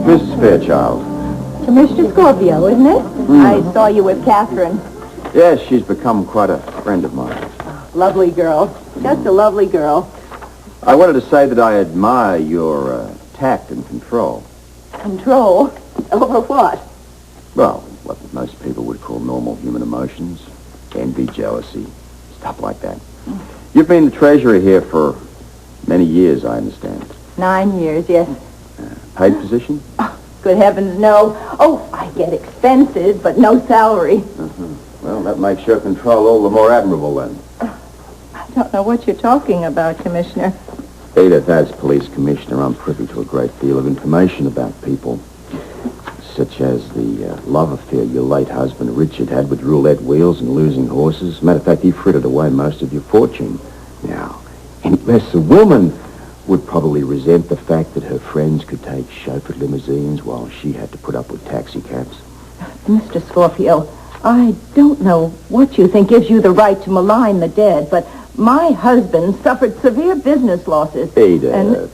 Mrs. Fairchild. Commissioner Scorpio, isn't it? I saw you with Catherine. Yes, she's become quite a friend of mine. Lovely girl. Just a lovely girl. I wanted to say that I admire your tact and control. Control? Over what? Well, what most people would call normal human emotions. Envy, jealousy, stuff like that. You've been the treasurer here for many years, I understand. 9 years, yes. Paid position? Oh, good heavens, no. Oh, I get expenses, but no salary. Well, that makes your control all the more admirable, then. I don't know what you're talking about, Commissioner. Edith, as police commissioner, I'm privy to a great deal of information about people, such as the love affair your late husband Richard had with roulette wheels and losing horses. Matter of fact, he frittered away most of your fortune. Now, unless a woman would probably resent the fact that her friends could take chauffeured limousines while she had to put up with taxi cabs. Mr. Scorpio, I don't know what you think gives you the right to malign the dead, but my husband suffered severe business losses. Edith,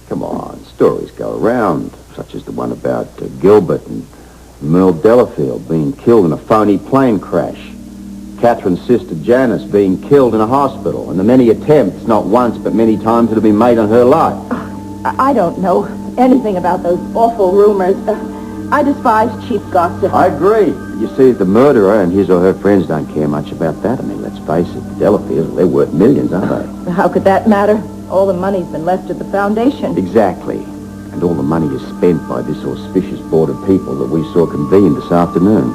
come on, stories go around, such as the one about Gilbert and Merle Delafield being killed in a phony plane crash. Catherine's sister Janice being killed in a hospital, and the many attempts, not once but many times, that have been made on her life. I don't know anything about those awful rumors. I despise cheap gossip. I agree. You see, the murderer and his or her friends don't care much about that. I mean, let's face it, the Delafields, they're worth millions, aren't they? How could that matter? All the money's been left at the foundation. Exactly. And all the money is spent by this auspicious board of people that we saw convened this afternoon.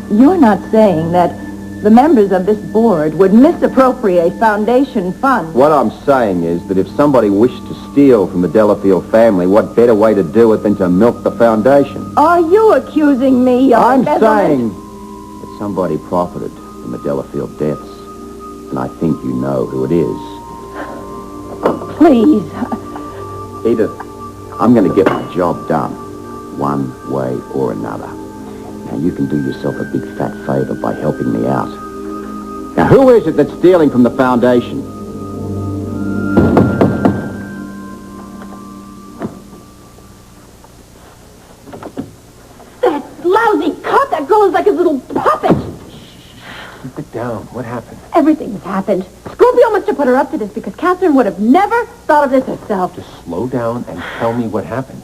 You're not saying that the members of this board would misappropriate foundation funds? What I'm saying is that if somebody wished to steal from the Delafield family, what better way to do it than to milk the foundation? Are you accusing me of I'm embezzlement? saying that somebody profited from the Delafield deaths, and I think you know who it is. Please. Edith, I'm going to get my job done, one way or another. Now, you can do yourself a big fat favor by helping me out. Now, who is it that's stealing from the foundation? That lousy cop, that girl is like a little puppet. Keep it down. What happened? Everything's happened. Scorpio must have put her up to this because Catherine would have never thought of this herself. Just slow down and tell me what happened.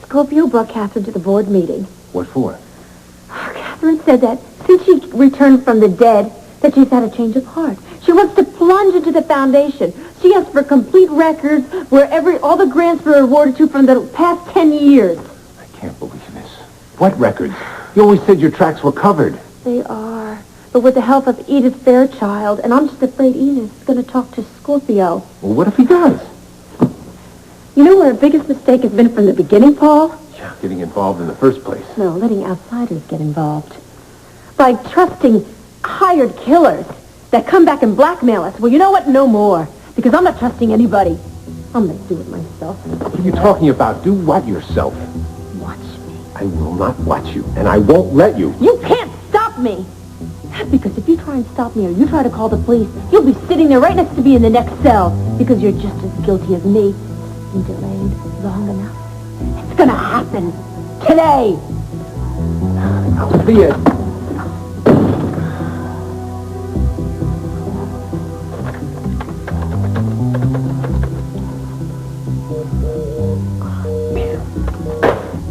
Scorpio brought Catherine to the board meeting. What for? Catherine said that since she returned from the dead, that she's had a change of heart. She wants to plunge into the foundation. She asked for complete records where all the grants were awarded to from the past 10 years. I can't believe this. What records? You always said your tracks were covered. They are. But with the help of Edith Fairchild, and I'm just afraid Edith's going to talk to Scorpio. Well, what if he does? You know where our biggest mistake has been from the beginning, Paul? Yeah, getting involved in the first place. No, letting outsiders get involved. By trusting hired killers that come back and blackmail us. Well, you know what? No more. Because I'm not trusting anybody. I'm going to do it myself. What are you talking about? Do what yourself? Watch me. I will not watch you, and I won't let you. You can't stop me. Because if you try and stop me or you try to call the police, you'll be sitting there right next to me in the next cell. Because you're just as guilty as me. It's been delayed long enough. It's going to happen. Today. I'll see it.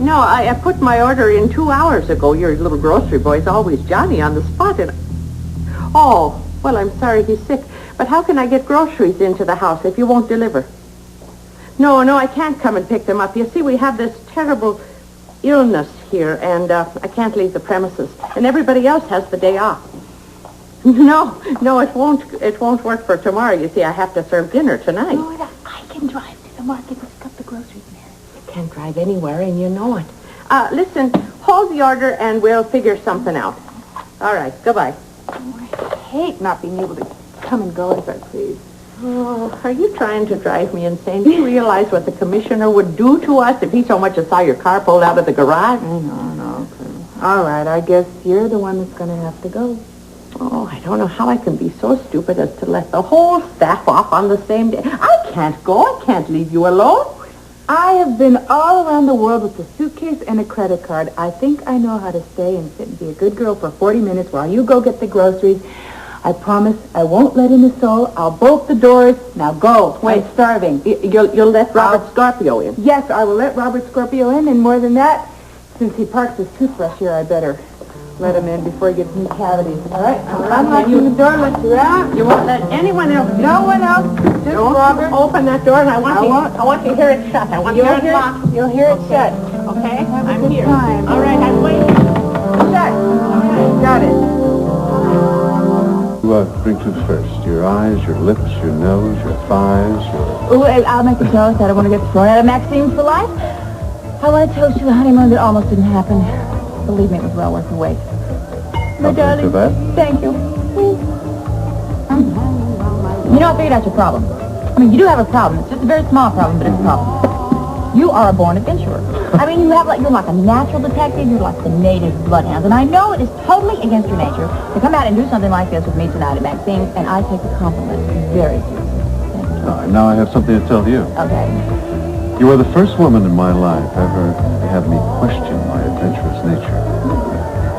No, I put my order in 2 hours ago. Your little grocery boy's always Johnny on the spot. And oh, well, I'm sorry he's sick. But how can I get groceries into the house if you won't deliver? No, I can't come and pick them up. You see, we have this terrible illness here, and I can't leave the premises. And everybody else has the day off. No, it won't work for tomorrow. You see, I have to serve dinner tonight. Lord, I can drive to the market and pick up the groceries, man. Can't drive anywhere, and you know it. Listen, hold the order, and we'll figure something out. All right, goodbye. Oh, I hate not being able to come and go as I please. Oh, are you trying to drive me insane? Do you realize what the commissioner would do to us if he so much as saw your car pulled out of the garage? No. All right, I guess you're the one that's going to have to go. Oh, I don't know how I can be so stupid as to let the whole staff off on the same day. I can't go. I can't leave you alone. I have been all around the world with a suitcase and a credit card. I think I know how to stay and sit and be a good girl for 40 minutes while you go get the groceries. I promise I won't let in a soul. I'll bolt the doors. Now go. Wait. I'm starving. You'll let Robert Scorpio in? Yes, I will let Robert Scorpio in, and more than that, since he parks his toothbrush here, I better let him in before he gets new cavities. All right? I'm unlocking the door. Let you out. You won't let anyone else in? No one else. Just Don't Robert. open that door, and I want to hear it shut. I want to hear it locked. You'll hear it shut. Okay? Have a I'm good here. time. All right, I'm waiting. Shut. Got it. Drink to first. Your eyes, your lips, your nose, your thighs, your... Ooh, I'll make a toast. I don't want to get thrown out of Maxine's for life. I want to toast to the honeymoon that almost didn't happen. Believe me, it was well worth the wait. My darling, thank you. You know, I figured out your problem. I mean, you do have a problem. It's just a very small problem, but it's a problem. You are a born adventurer. I mean, you're like a natural detective. You're like the native bloodhounds. And I know it is totally against your nature to come out and do something like this with me tonight at Maxine's, and I take the compliment very seriously. Now I have something to tell you. Okay. You are the first woman in my life ever to have me question my adventurous nature.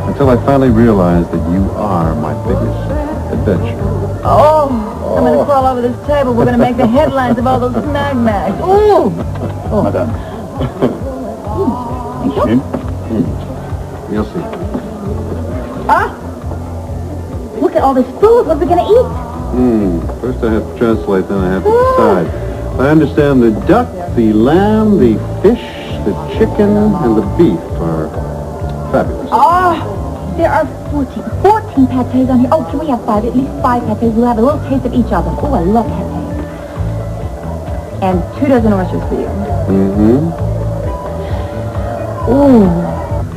Until I finally realized that you are my biggest adventure. Oh, I'm going to crawl over this table. We're going to make the headlines of all those snag mags. Ooh! Oh, Madame. thank you. You'll see. Ah! Look at all this food. What are we going to eat? First I have to translate, then I have to decide. I understand the duck, the lamb, the fish, the chicken, and the beef are fabulous. There are 14 pâtés on here. Oh, can we have 5? At least 5 pâtés. We'll have a little taste of each of them. Oh, I love pâtés. And 2 dozen oysters for you. Mm-hmm. Ooh.